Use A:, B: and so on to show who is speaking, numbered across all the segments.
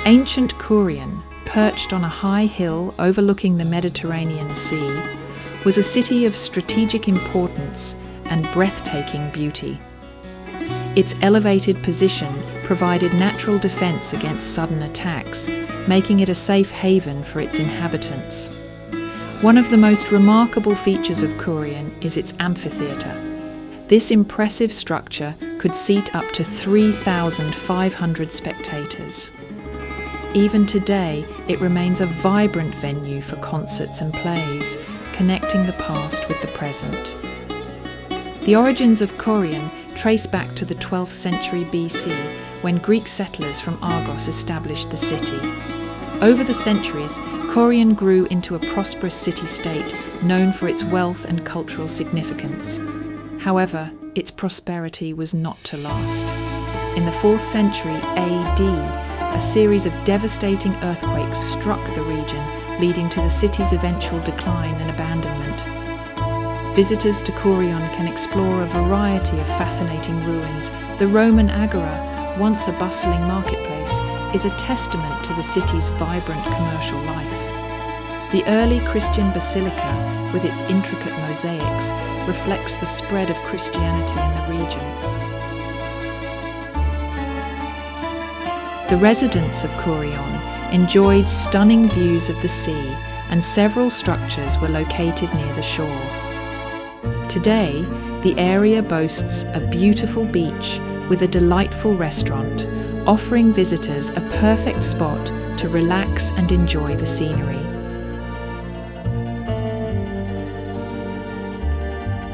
A: Ancient Kourion, perched on a high hill overlooking the Mediterranean Sea, was a city of strategic importance and breathtaking beauty. Its elevated position provided natural defense against sudden attacks, making it a safe haven for its inhabitants. One of the most remarkable features of Kourion is its amphitheatre. This impressive structure could seat up to 3,500 spectators. Even today, it remains a vibrant venue for concerts and plays, connecting the past with the present. The origins of Kourion trace back to the 12th century BC, when Greek settlers from Argos established the city. Over the centuries, Kourion grew into a prosperous city-state known for its wealth and cultural significance. However, its prosperity was not to last. In the 4th century AD, a series of devastating earthquakes struck the region, leading to the city's eventual decline and abandonment. Visitors to Kourion can explore a variety of fascinating ruins. The Roman Agora, once a bustling marketplace, is a testament to the city's vibrant commercial life. The early Christian basilica, with its intricate mosaics, reflects the spread of Christianity in the region. The residents of Kourion enjoyed stunning views of the sea, and several structures were located near the shore. Today, the area boasts a beautiful beach with a delightful restaurant, offering visitors a perfect spot to relax and enjoy the scenery.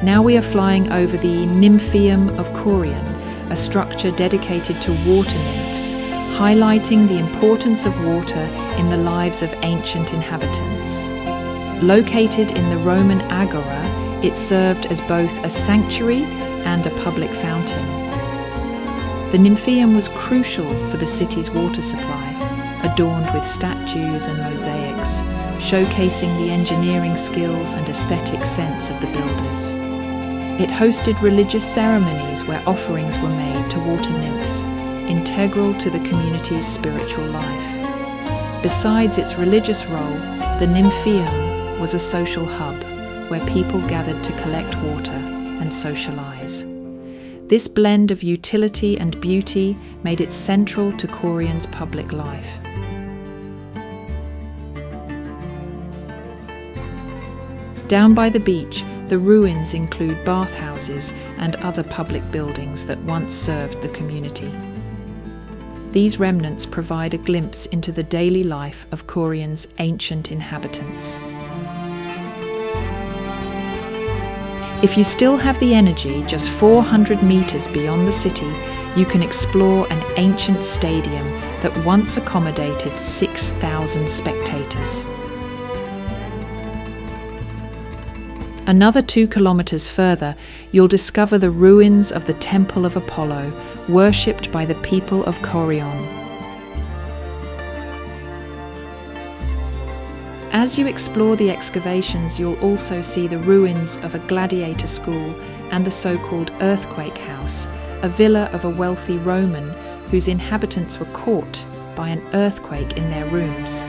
A: Now we are flying over the Nymphaeum of Kourion, a structure dedicated to water nymphs, highlighting the importance of water in the lives of ancient inhabitants. Located in the Roman Agora, it served as both a sanctuary and a public fountain. The Nymphaeum was crucial for the city's water supply, adorned with statues and mosaics, showcasing the engineering skills and aesthetic sense of the builders. It hosted religious ceremonies where offerings were made to water nymphs, integral to the community's spiritual life. Besides its religious role, the Nymphaeum was a social hub where people gathered to collect water and socialise. This blend of utility and beauty made it central to Kourion's public life. Down by the beach, the ruins include bathhouses and other public buildings that once served the community. These remnants provide a glimpse into the daily life of Kourion's ancient inhabitants. If you still have the energy, just 400 metres beyond the city, you can explore an ancient stadium that once accommodated 6,000 spectators. Another 2 kilometres further, you'll discover the ruins of the Temple of Apollo, worshipped by the people of Kourion. As you explore the excavations, you'll also see the ruins of a gladiator school and the so-called earthquake house, a villa of a wealthy Roman whose inhabitants were caught by an earthquake in their rooms.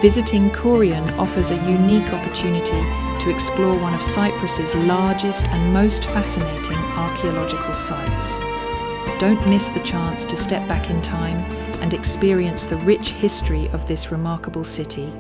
A: Visiting Kourion offers a unique opportunity to explore one of Cyprus's largest and most fascinating archaeological sites. Don't miss the chance to step back in time and experience the rich history of this remarkable city.